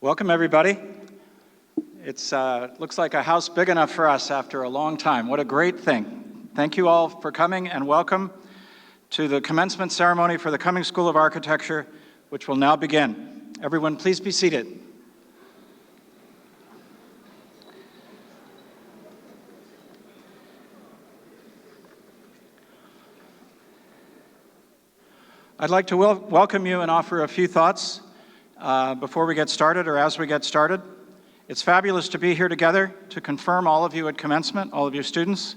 Welcome, everybody. It looks like a house big enough for us after a long time. What a great thing. Thank you all for coming and welcome to the commencement ceremony for the Cummings School of Architecture, which will now begin. Everyone, please be seated. I'd like to welcome you and offer a few thoughts before we get started or as we get started. It's fabulous to be here together to confirm all of you at commencement, all of you students,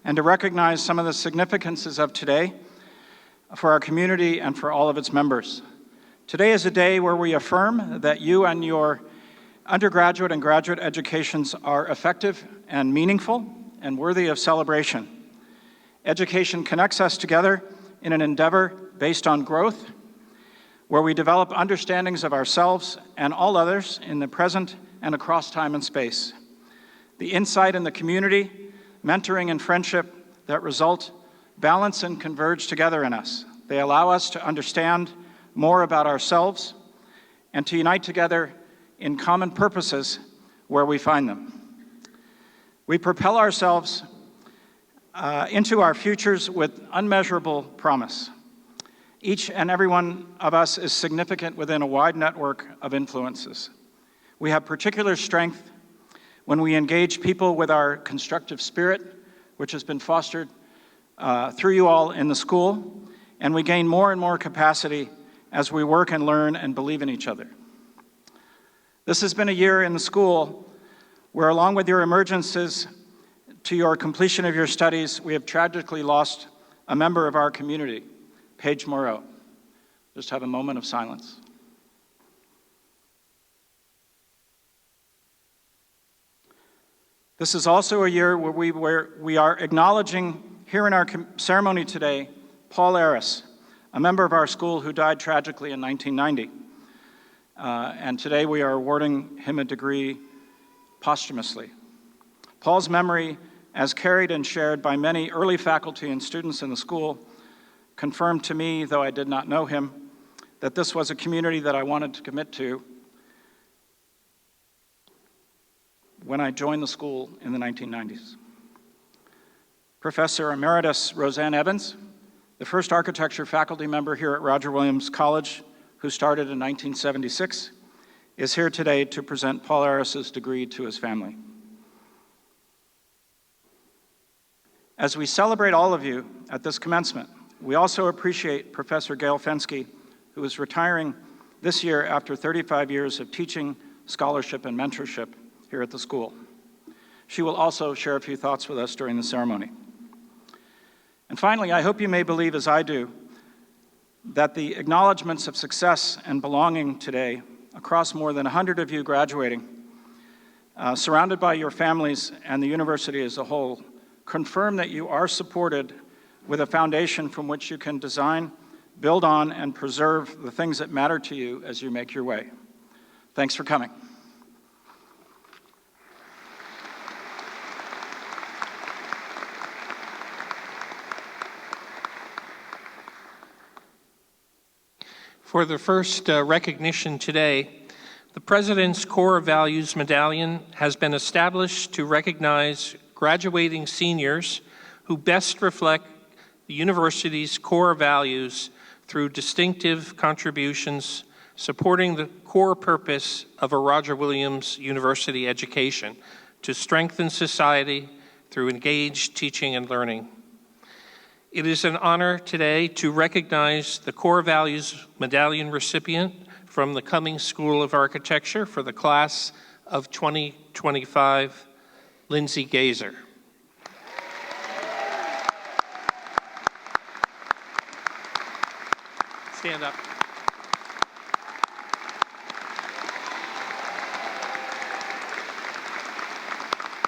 and to recognize some of the significances of today for our community and for all of its members. Today is a day where we affirm that you and your undergraduate and graduate educations are effective and meaningful and worthy of celebration. Education connects us together in an endeavor based on growth, where we develop understandings of ourselves and all others in the present and across time and space. The insight in the community, mentoring and friendship that result balance and converge together in us. They allow us to understand more about ourselves and to unite together in common purposes where we find them. We propel ourselves into our futures with unmeasurable promise. Each and every one of us is significant within a wide network of influences. We have particular strength when we engage people with our constructive spirit, which has been fostered through you all in the school, and we gain more and more capacity as we work and learn and believe in each other. This has been a year in the school where, along with your emergences to your completion of your studies, we have tragically lost a member of our community, Paige Moreau. Just have a moment of silence. This is also a year where we are acknowledging here in our ceremony today, Paul Aris, a member of our school who died tragically in 1990. And today we are awarding him a degree posthumously. Paul's memory, as carried and shared by many early faculty and students in the school, confirmed to me, though I did not know him, that this was a community that I wanted to commit to when I joined the school in the 1990s. Professor Emeritus Roseanne Evans, the first architecture faculty member here at Roger Williams College, who started in 1976, is here today to present Paul Aris's degree to his family. As we celebrate all of you at this commencement, we also appreciate Professor Gail Fensky, who is retiring this year after 35 years of teaching, scholarship, and mentorship here at the school. She will also share a few thoughts with us during the ceremony. And finally, I hope you may believe, as I do, that the acknowledgments of success and belonging today across more than 100 of you graduating, surrounded by your families and the university as a whole, confirm that you are supported with a foundation from which you can design, build on, and preserve the things that matter to you as you make your way. Thanks for coming. For the first recognition today, the President's Core Values Medallion has been established to recognize graduating seniors who best reflect the university's core values through distinctive contributions supporting the core purpose of a Roger Williams University education to strengthen society through engaged teaching and learning. It is an honor today to recognize the Core Values Medallion recipient from the Cummings School of Architecture for the class of 2025, Lindsay Gazer. Stand up.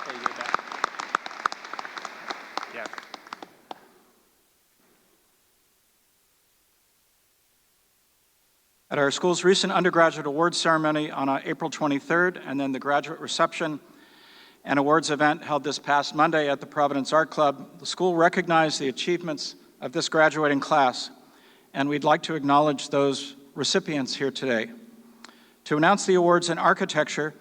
Oh, you're back. Yeah. At our school's recent undergraduate awards ceremony on April 23rd, and then the graduate reception and awards event held this past Monday at the Providence Art Club, the school recognized the achievements of this graduating class, and we'd like to acknowledge those recipients here today. To announce the awards in architecture,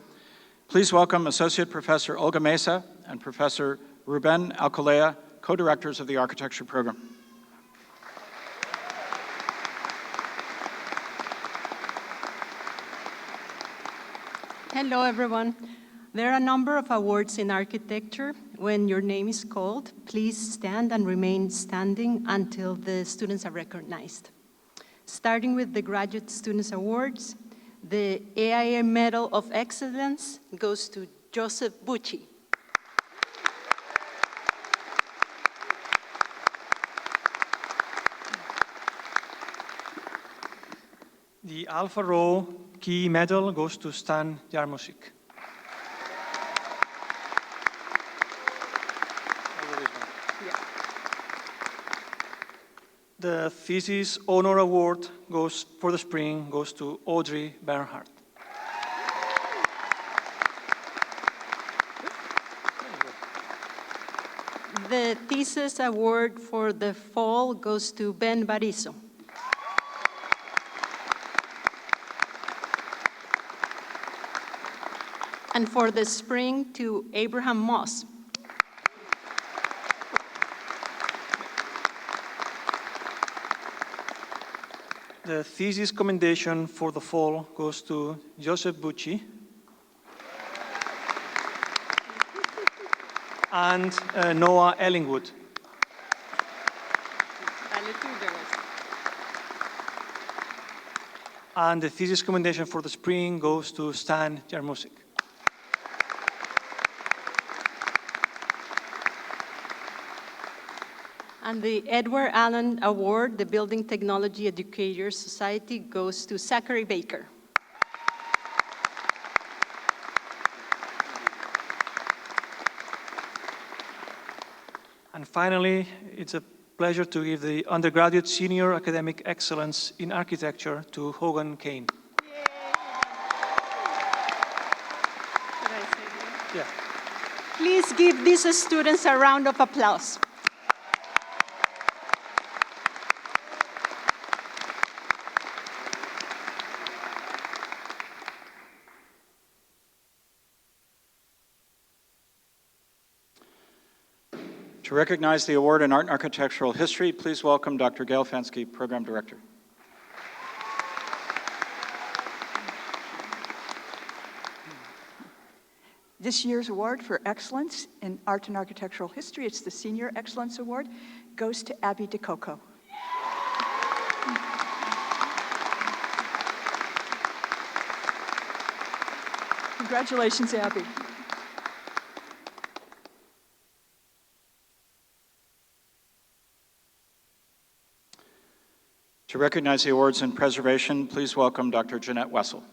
please welcome Associate Professor Olga Mesa and Professor Ruben Alcolea, co-directors of the architecture program. Hello, everyone. There are a number of awards in architecture. When your name is called, please stand and remain standing until the students are recognized. Starting with the Graduate Students Awards, the AIA Medal of Excellence goes to Joseph Bucci. The Alfa Rho Key Medal goes to Stan Jarmosik. The Thesis Honor Award for the spring goes to Audrey Bernhardt. The Thesis Award for the fall goes to Ben Bariso. And for the spring, to Abraham Moss. The Thesis Commendation for the fall goes to Joseph Bucci. And Noah Ellingwood. And the Thesis Commendation for the spring goes to Stan Jarmosik. And the Edward Allen Award, the Building Technology Educators Society, goes to Zachary Baker. And finally, it's a pleasure to give the Undergraduate Senior Academic Excellence in Architecture to Hogan Kane. Yeah. Please give these students a round of applause. To recognize the award in Art and Architectural History, please welcome Dr. Gail Fensky, Program Director. This year's award for excellence in art and architectural history, it's the Senior Excellence Award, goes to Abby DeCoco. Congratulations, Abby. To recognize the awards in preservation, please welcome Dr. Jeanette Wessel.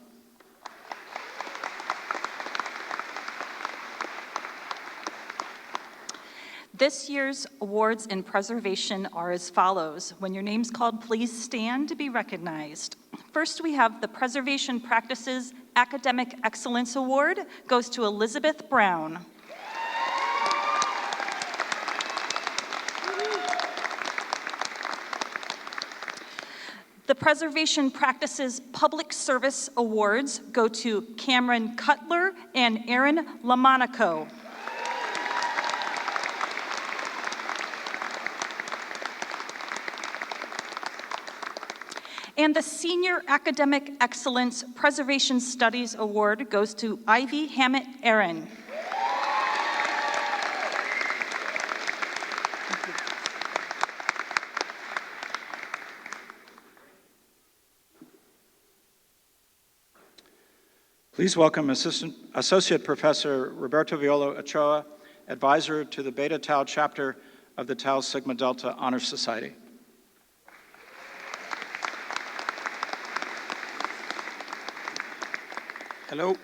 This year's awards in preservation are as follows. When your name's called, please stand to be recognized. First, we have the Preservation Practices Academic Excellence Award goes to Elizabeth Brown. The Preservation Practices Public Service Awards go to Cameron Cutler and Aaron Lamonaco. And the Senior Academic Excellence Preservation Studies Award goes to Ivy Hammett Aaron. Please welcome Associate Professor Roberto Viola Ochoa, Advisor to the Beta Tau chapter of the Tau Sigma Delta Honor Society. Hello.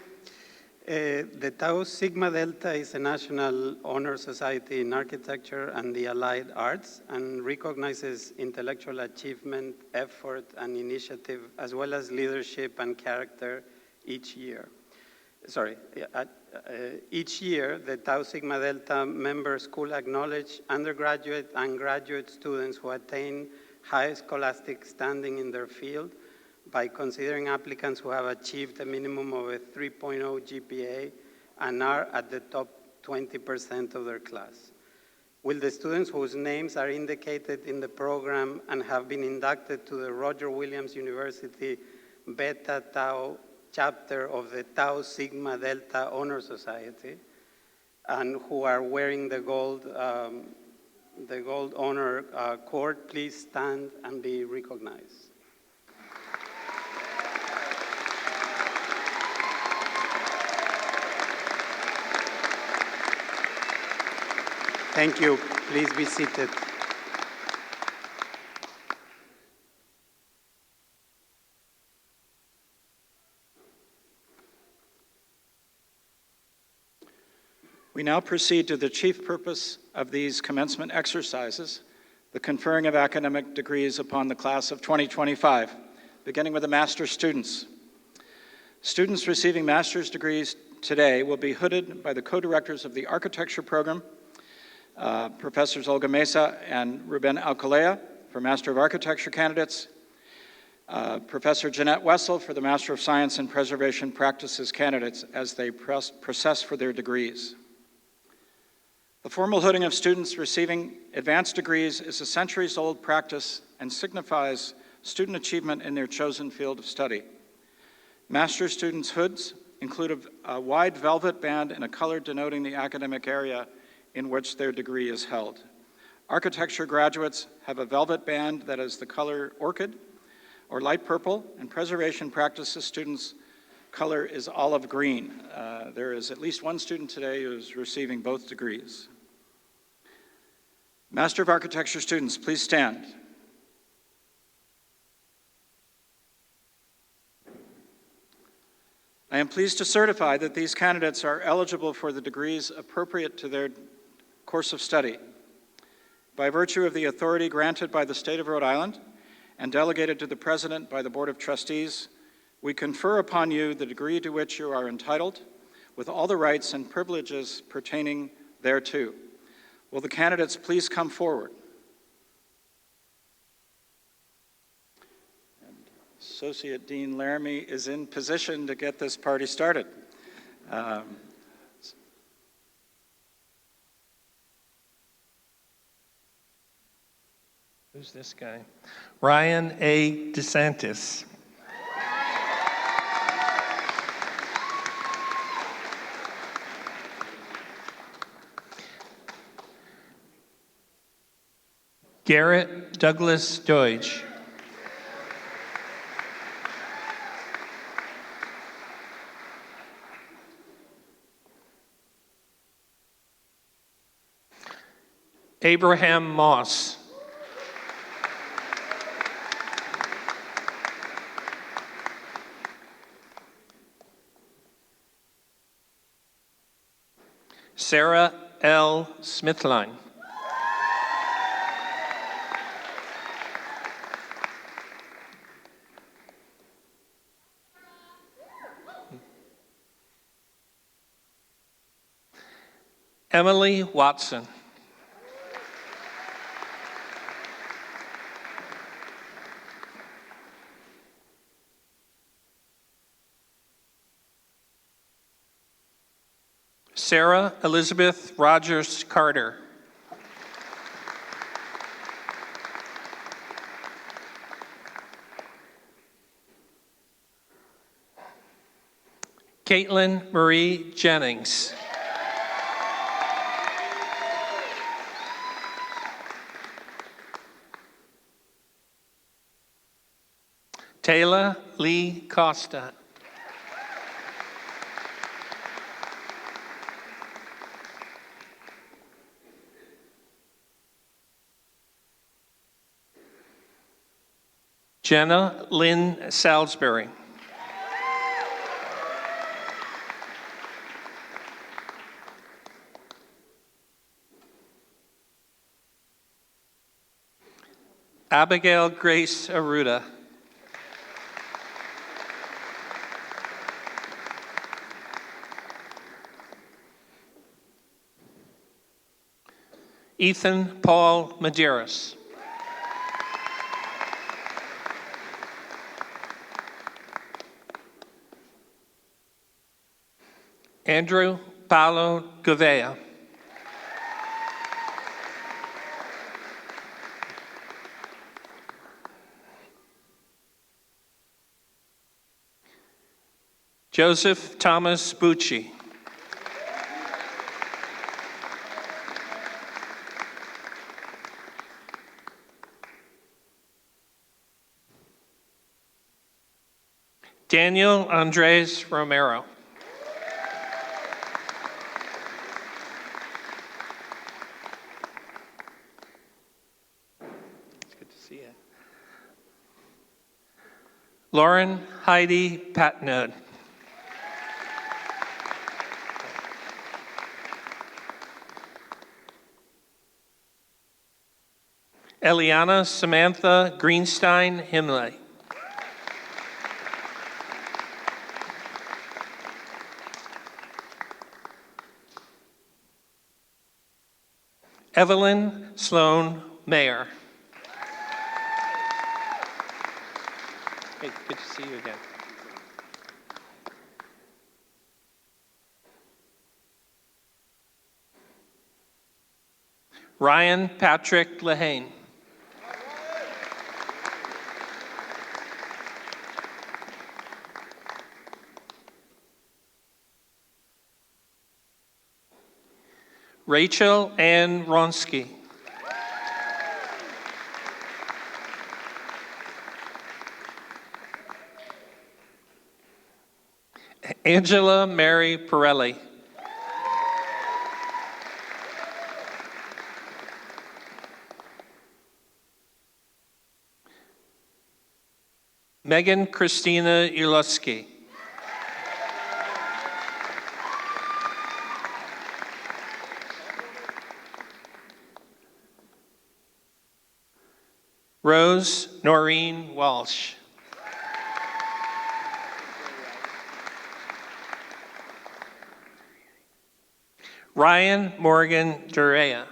The Tau Sigma Delta is a national honor society in architecture and the allied arts and recognizes intellectual achievement, effort, and initiative, as well as leadership and character each year. Each year, the Tau Sigma Delta member school acknowledge undergraduate and graduate students who attain high scholastic standing in their field by considering applicants who have achieved a minimum of a 3.0 GPA and are at the top 20% of their class. Will the students whose names are indicated in the program and have been inducted to the Roger Williams University Beta Tau chapter of the Tau Sigma Delta Honor Society and who are wearing the gold honor cord, please stand and be recognized. Thank you. Please be seated. We now proceed to the chief purpose of these commencement exercises, the conferring of academic degrees upon the class of 2025, beginning with the master's students. Students receiving master's degrees today will be hooded by the co-directors of the architecture program, Professors Olga Mesa and Ruben Alcolea for Master of Architecture candidates, Professor Jeanette Wessel for the Master of Science in Preservation Practices candidates as they process for their degrees. The formal hooding of students receiving advanced degrees is a centuries-old practice and signifies student achievement in their chosen field of study. Master's students' hoods include a wide velvet band and a color denoting the academic area in which their degree is held. Architecture graduates have a velvet band that is the color orchid or light purple, and preservation practices students' color is olive green. There is at least one student today who is receiving both degrees. Master of Architecture students, please stand. I am pleased to certify that these candidates are eligible for the degrees appropriate to their course of study. By virtue of the authority granted by the State of Rhode Island and delegated to the President by the Board of Trustees, we confer upon you the degree to which you are entitled, with all the rights and privileges pertaining thereto. Will the candidates please come forward? And Associate Dean Laramie is in position to get this party started. Who's this guy? Ryan A. DeSantis. Garrett Douglas Deutsch. Abraham Moss. Sarah L. Smithline. Emily Watson. Sarah Elizabeth Rogers Carter. Caitlin Marie Jennings. Taylor Lee Costa. Jenna Lynn Salisbury. Abigail Grace Aruda. Ethan Paul Medeiros. Andrew Paulo Gouveia. Joseph Thomas Bucci. Daniel Andres Romero. It's good to see you. Lauren Heidi Patnode. Eliana Samantha Greenstein Himley. Evelyn Sloan Mayer. Hey, good to see you again. Ryan Patrick Lehane. Rachel Ann Ronsky. Angela Mary Pirelli. Megan Christina Ulusky. Rose Noreen Walsh. Ryan Morgan Durea.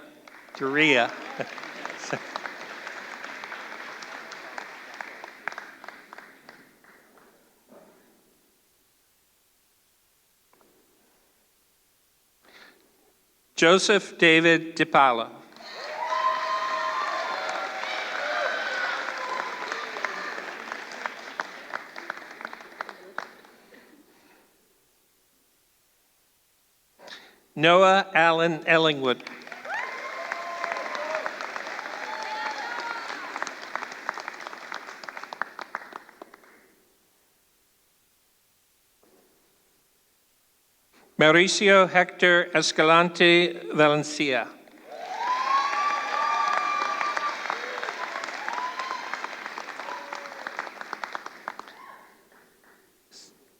Joseph David DiPaolo. Noah Allen Ellingwood. Mauricio Hector Escalante Valencia.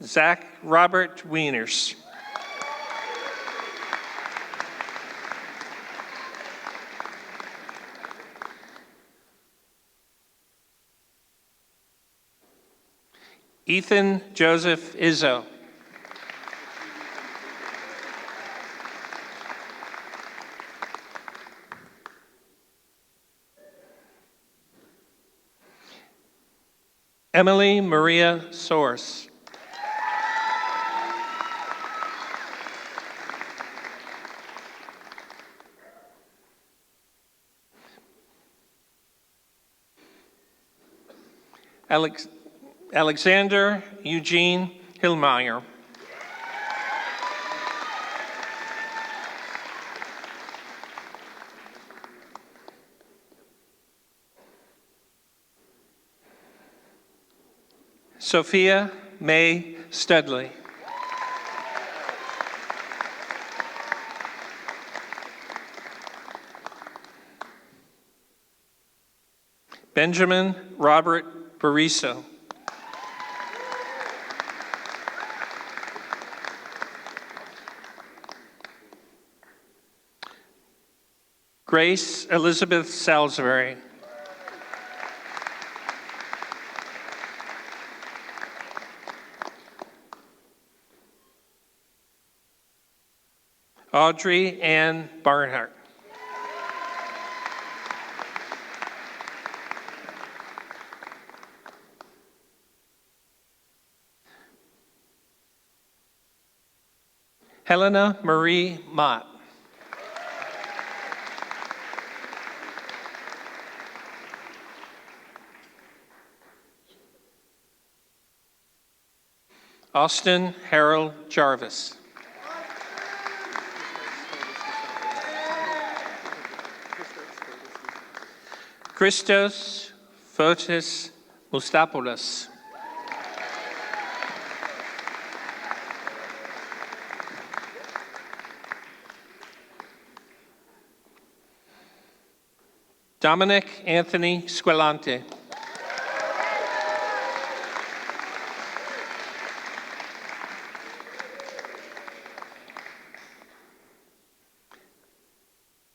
Zach Robert Wieners. Ethan Joseph Izzo. Emily Maria Source. Alexander Eugene Hillmeyer. Sophia May Studley. Benjamin Robert Bariso. Grace Elizabeth Salisbury. Audrey Ann Barnhart. Helena Marie Mott. Austin Harold Jarvis. Christos Fotis Mustapoulos. Dominic Anthony Squilante.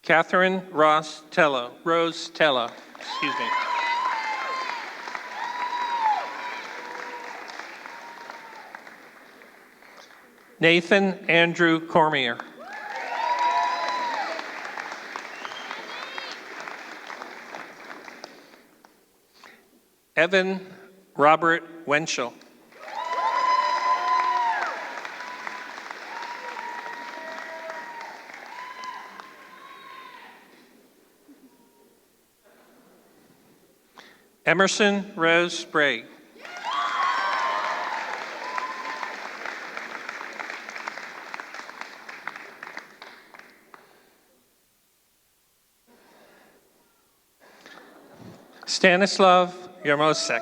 Catherine Rose Tello, excuse me. Nathan Andrew Cormier. Evan Robert Wenschel. Emerson Rose Sprague. Stanislav Yarmosek.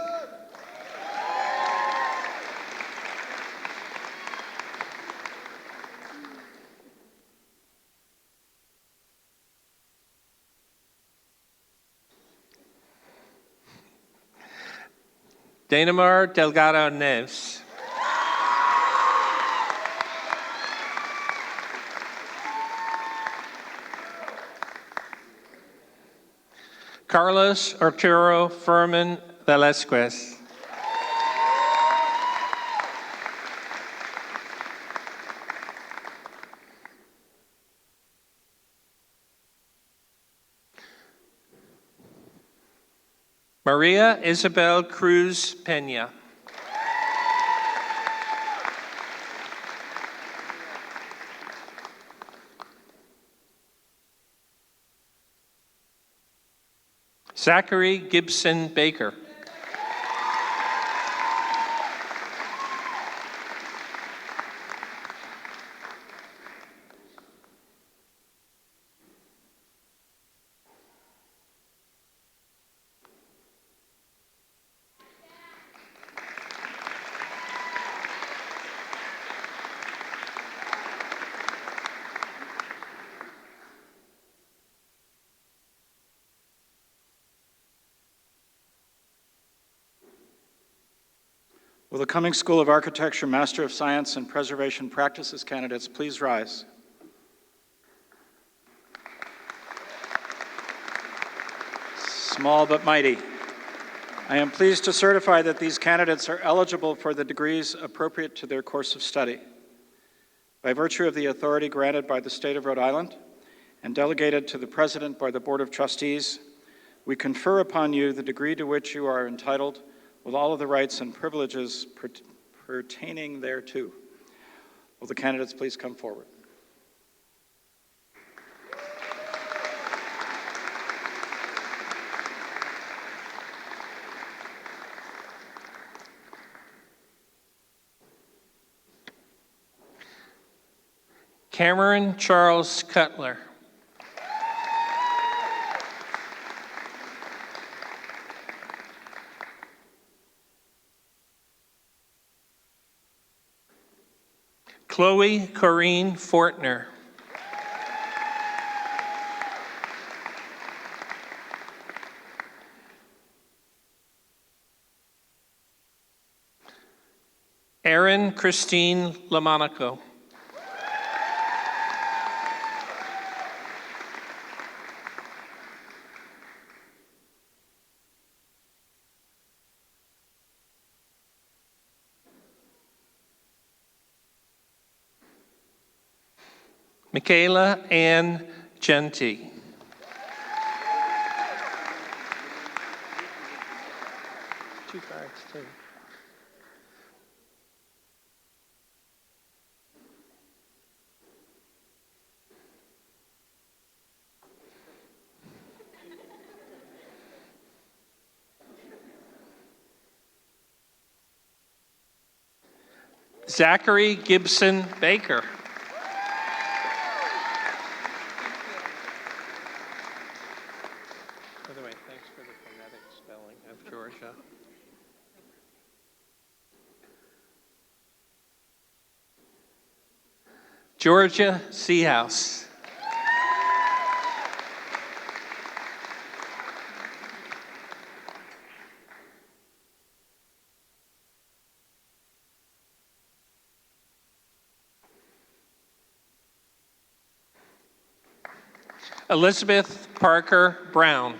Dainamar Delgado Neves. Carlos Arturo Furman Velasquez. Maria Isabel Cruz Peña. Zachary Gibson Baker. Will the Cummings School of Architecture Master of Science and Preservation Practices candidates please rise? Small but mighty. I am pleased to certify that these candidates are eligible for the degrees appropriate to their course of study. By virtue of the authority granted by the State of Rhode Island and delegated to the President by the Board of Trustees, we confer upon you the degree to which you are entitled with all of the rights and privileges pertaining thereto. Will the candidates please come forward? Cameron Charles Cutler. Chloe Corrine Fortner. Erin Christine Lamonaco. Michaela Ann Genti. Two cards, too. Zachary Gibson Baker. By the way, thanks for the phonetic spelling of Georgia. Georgia Seahouse. Elizabeth Parker Brown.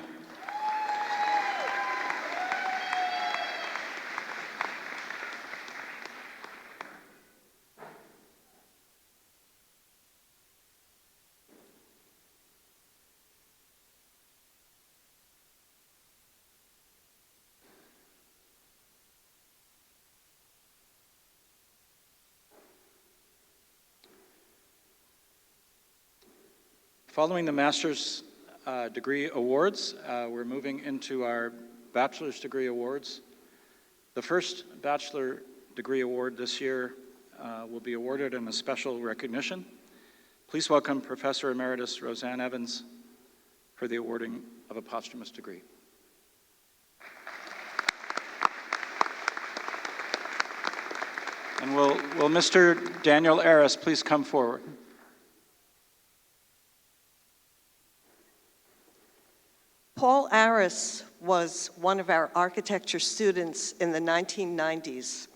Following the master's degree awards, we're moving into our bachelor's degree awards. The first bachelor degree award this year will be awarded in a special recognition. Please welcome Professor Emeritus Roseanne Evans for the awarding of a posthumous degree. And will Mr. Daniel Aris please come forward? Paul Aris was one of our architecture students in the 1990s.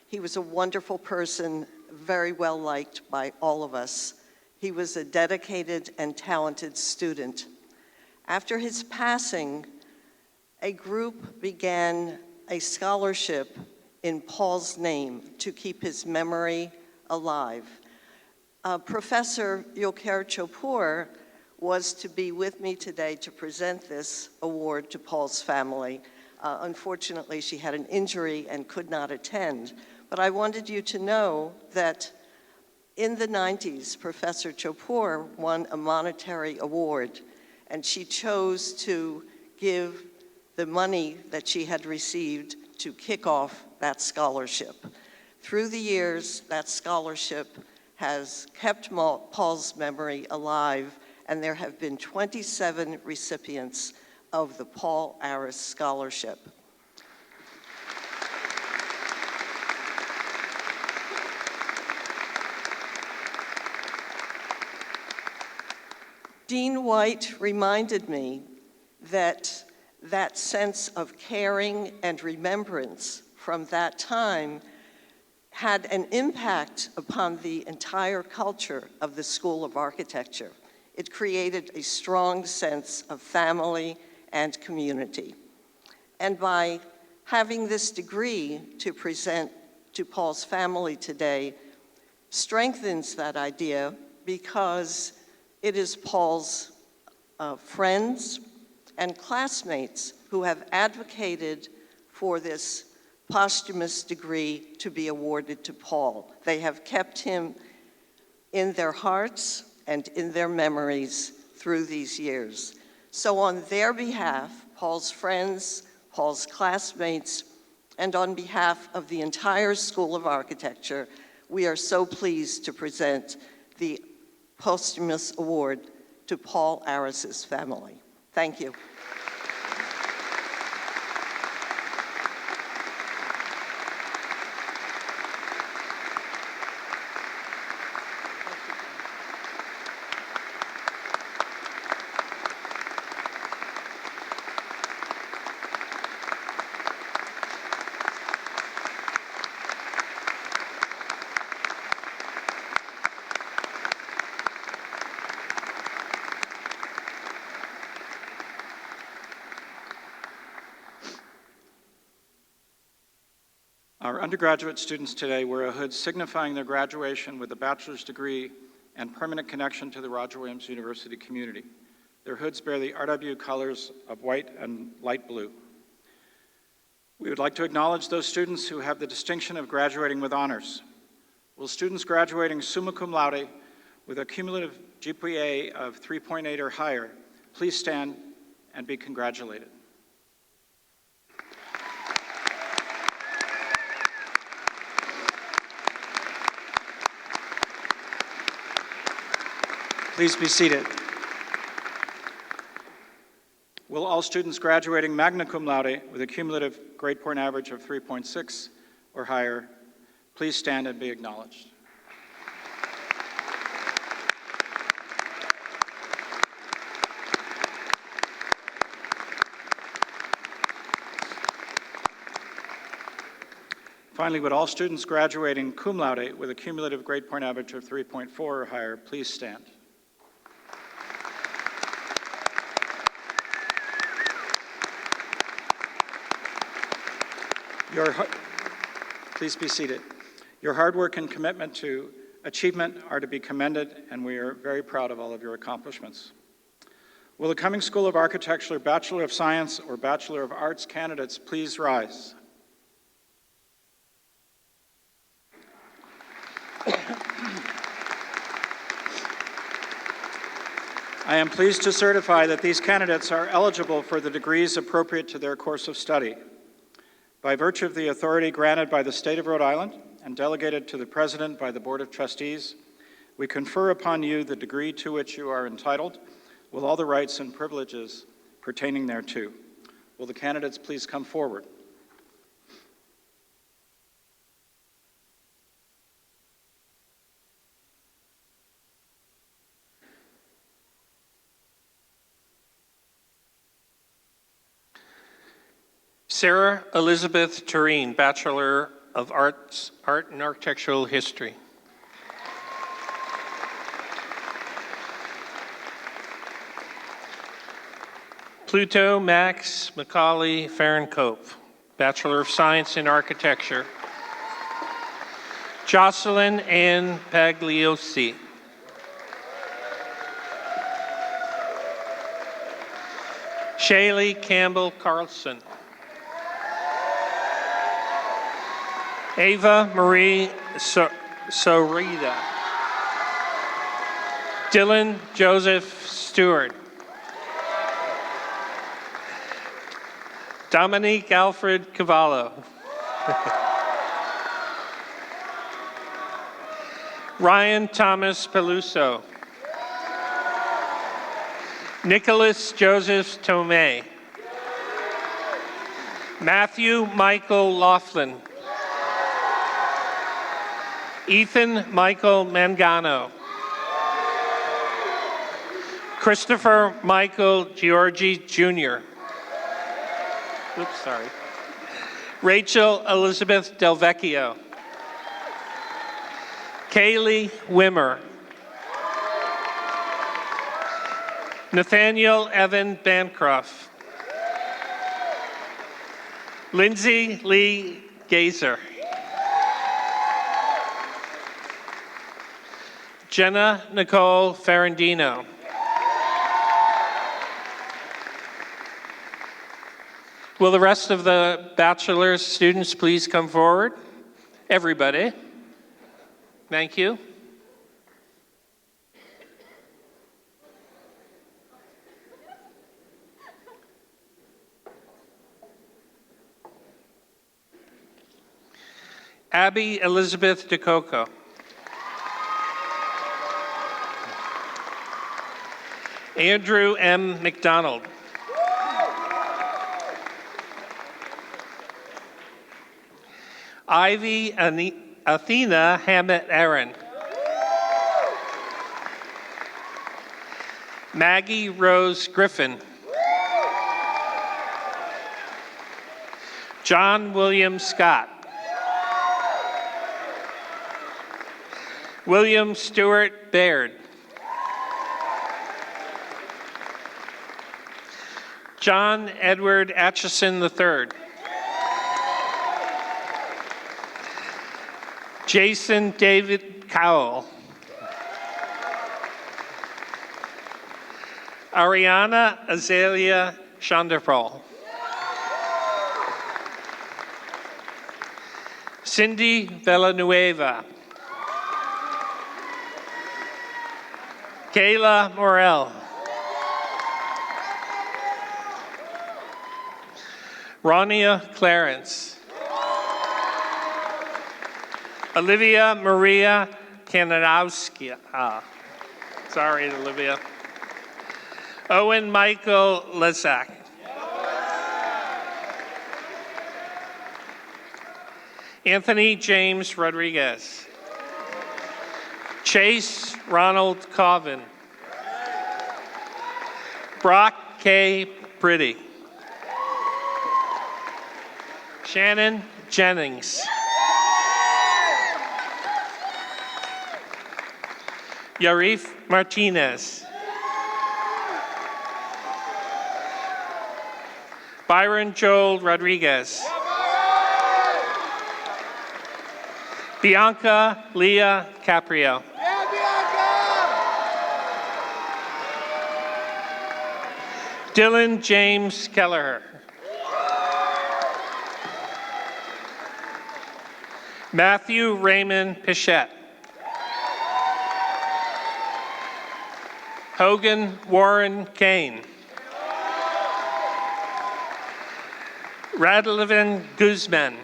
He was a wonderful person, very well liked by all of us. He was a dedicated and talented student. After his passing, a group began a scholarship in Paul's name to keep his memory alive. Professor Yoker Chopur was to be with me today to present this award to Paul's family. Unfortunately, she had an injury and could not attend. But I wanted you to know that in the 90s, Professor Chopur won a monetary award, and she chose to give the money that she had received to kick off that scholarship. Through the years, that scholarship has kept Paul's memory alive, and there have been 27 recipients of the Paul Aris Scholarship. Dean White reminded me that that sense of caring and remembrance from that time had an impact upon the entire culture of the School of Architecture. It created a strong sense of family and community. And by having this degree to present to Paul's family today strengthens that idea, because it is Paul's friends and classmates who have advocated for this posthumous degree to be awarded to Paul. They have kept him in their hearts and in their memories through these years. So on their behalf, Paul's friends, Paul's classmates, and on behalf of the entire School of Architecture, we are so pleased to present the posthumous award to Paul Aris's family. Thank you. Our undergraduate students today wear a hood signifying their graduation with a bachelor's degree and permanent connection to the Roger Williams University community. Their hoods bear the RW colors of white and light blue. We would like to acknowledge those students who have the distinction of graduating with honors. Will students graduating summa cum laude with a cumulative GPA of 3.8 or higher please stand and be congratulated. Please be seated. Will all students graduating magna cum laude with a cumulative grade point average of 3.6 or higher please stand and be acknowledged? Finally, would all students graduating cum laude with a cumulative grade point average of 3.4 or higher please stand? Please be seated. Your hard work and commitment to achievement are to be commended, and we are very proud of all of your accomplishments. Will the Cummings School of Architecture Bachelor of Science or Bachelor of Arts candidates please rise? I am pleased to certify that these candidates are eligible for the degrees appropriate to their course of study. By virtue of the authority granted by the State of Rhode Island and delegated to the President by the Board of Trustees, we confer upon you the degree to which you are entitled, with all the rights and privileges pertaining thereto. Will the candidates please come forward? Sarah Elizabeth Tureen, Bachelor of Arts, Art and Architectural History. Pluto Max Macaulay Fahrenkope, Bachelor of Science in Architecture. Jocelyn Ann Pagliosi. Shaylee Campbell Carlson. Ava Marie Sorida. Dylan Joseph Stewart. Dominique Alfred Cavallo. Ryan Thomas Peluso. Nicholas Joseph Tomei. Matthew Michael Laughlin. Ethan Michael Mangano. Christopher Michael Giorgi Jr. Oops, sorry. Rachel Elizabeth Del Vecchio. Kaylee Wimmer. Nathaniel Evan Bancroft. Lindsay Lee Gazer. Jenna Nicole Ferrandino. Will the rest of the bachelor's students please come forward? Everybody. Thank you. Abby Elizabeth DeCoco. Andrew M. McDonald. Ivy Athena Hammett Aaron. Maggie Rose Griffin. John William Scott. William Stewart Baird. John Edward Atchison III. Jason David Cowell. Ariana Azalea Chanderpaul. Cindy Villanueva. Kayla Morel. Ronia Clarence. Olivia Maria Kanadowski. Sorry, Olivia. Owen Michael Lesak. Anthony James Rodriguez. Chase Ronald Colvin. Brock K. Pretty. Shannon Jennings. Yarif Martinez. Byron Joel Rodriguez. Bianca Leah Caprio. Dylan James Kelleher. Matthew Raymond Pichette. Hogan Warren Kane. Radlivin Guzman.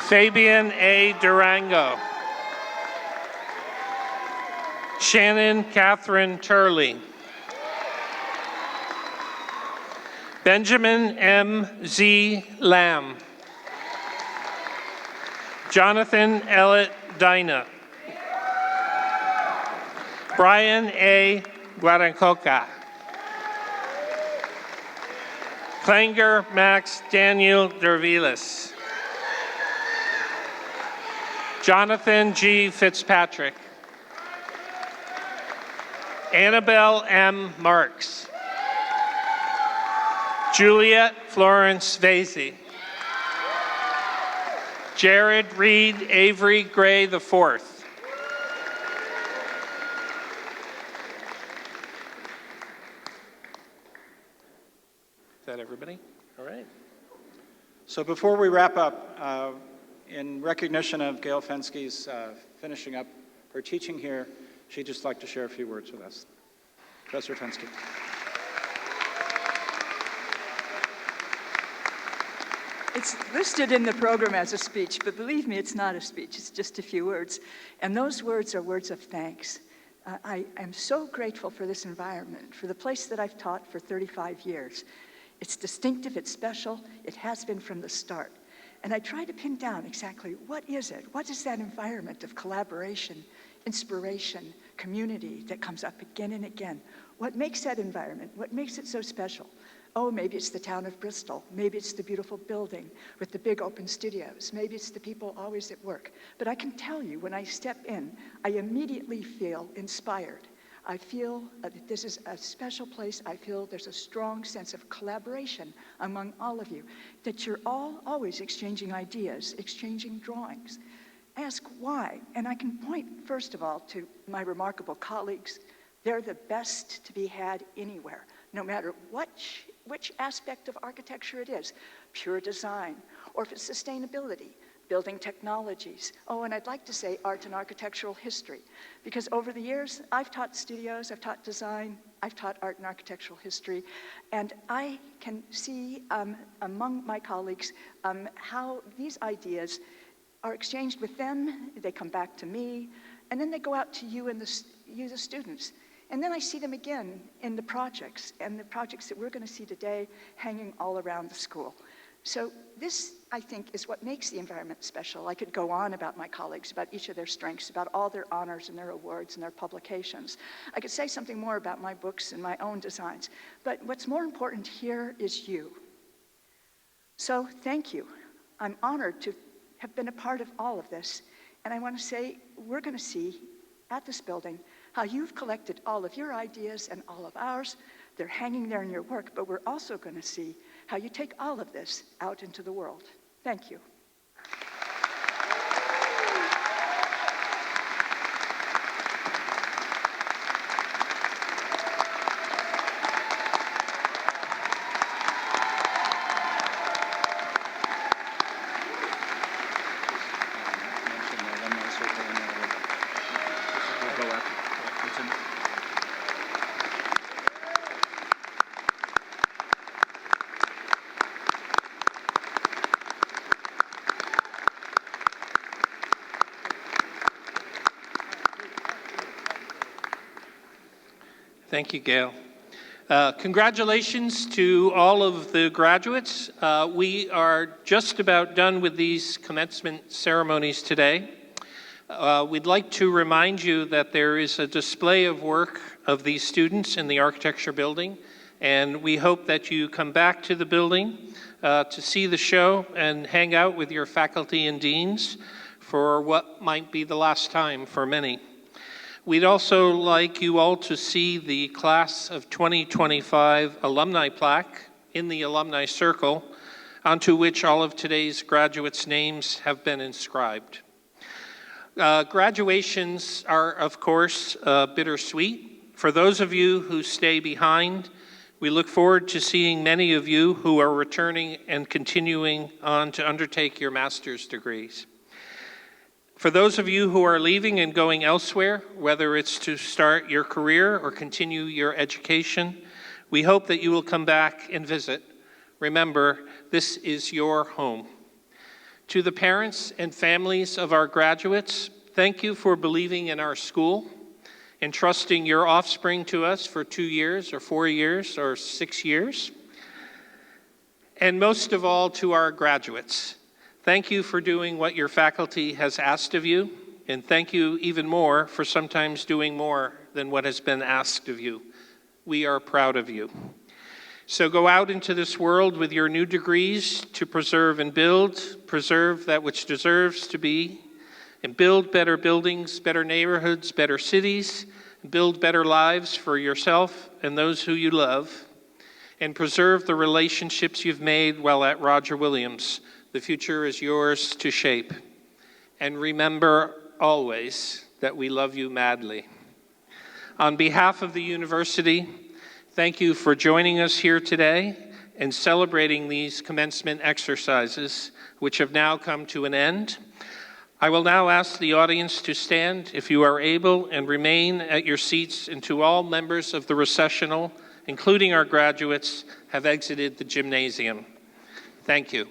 Fabian A. Durango. Shannon Catherine Turley. Benjamin M. Z. Lamb. Jonathan Ellett Dyna. Brian A. Guarancoca. Klanger Max Daniel Dervilas. Jonathan G. Fitzpatrick. Annabelle M. Marks. Juliet Florence Vasey. Jared Reed Avery Gray IV. Is that everybody? All right. So before we wrap up, in recognition of Gail Fenske's finishing up her teaching here, she'd just like to share a few words with us. Professor Fenske. It's listed in the program as a speech, but believe me, it's not a speech. It's just a few words. And those words are words of thanks. I am so grateful for this environment, for the place that I've taught for 35 years. It's distinctive, it's special, it has been from the start. And I try to pin down exactly what is it? What is that environment of collaboration, inspiration, community that comes up again and again? What makes that environment? What makes it so special? Oh, maybe it's the town of Bristol. Maybe it's the beautiful building with the big open studios. Maybe it's the people always at work. But I can tell you, when I step in, I immediately feel inspired. I feel that this is a special place. I feel there's a strong sense of collaboration among all of you, that you're all always exchanging ideas, exchanging drawings. Ask why, and I can point, first of all, to my remarkable colleagues. They're the best to be had anywhere, no matter which aspect of architecture it is, pure design, or if it's sustainability, building technologies. Oh, and I'd like to say art and architectural history, because over the years, I've taught studios, I've taught design, I've taught art and architectural history, and I can see among my colleagues how these ideas are exchanged with them, they come back to me, and then they go out to you and the students. And then I see them again in the projects, and the projects that we're going to see today hanging all around the school. So this, I think, is what makes the environment special. I could go on about my colleagues, about each of their strengths, about all their honors and their awards and their publications. I could say something more about my books and my own designs. But what's more important here is you. So thank you. I'm honored to have been a part of all of this. And I want to say, we're going to see at this building how you've collected all of your ideas and all of ours. They're hanging there in your work, but we're also going to see how you take all of this out into the world. Thank you. Thank you, Gail. Congratulations to all of the graduates. We are just about done with these commencement ceremonies today. We'd like to remind you that there is a display of work of these students in the architecture building, and we hope that you come back to the building to see the show and hang out with your faculty and deans for what might be the last time for many. We'd also like you all to see the Class of 2025 alumni plaque in the alumni circle, onto which all of today's graduates' names have been inscribed. Graduations are, of course, bittersweet. For those of you who stay behind, we look forward to seeing many of you who are returning and continuing on to undertake your master's degrees. For those of you who are leaving and going elsewhere, whether it's to start your career or continue your education, we hope that you will come back and visit. Remember, this is your home. To the parents and families of our graduates, thank you for believing in our school and trusting your offspring to us for 2 years or 4 years or 6 years. And most of all, to our graduates, thank you for doing what your faculty has asked of you, and thank you even more for sometimes doing more than what has been asked of you. We are proud of you. So go out into this world with your new degrees to preserve and build, preserve that which deserves to be, and build better buildings, better neighborhoods, better cities, and build better lives for yourself and those who you love, and preserve the relationships you've made while at Roger Williams. The future is yours to shape. And remember always that we love you madly. On behalf of the university, thank you for joining us here today and celebrating these commencement exercises, which have now come to an end. I will now ask the audience to stand, if you are able, and remain at your seats until all members of the recessional, including our graduates, have exited the gymnasium. Thank you.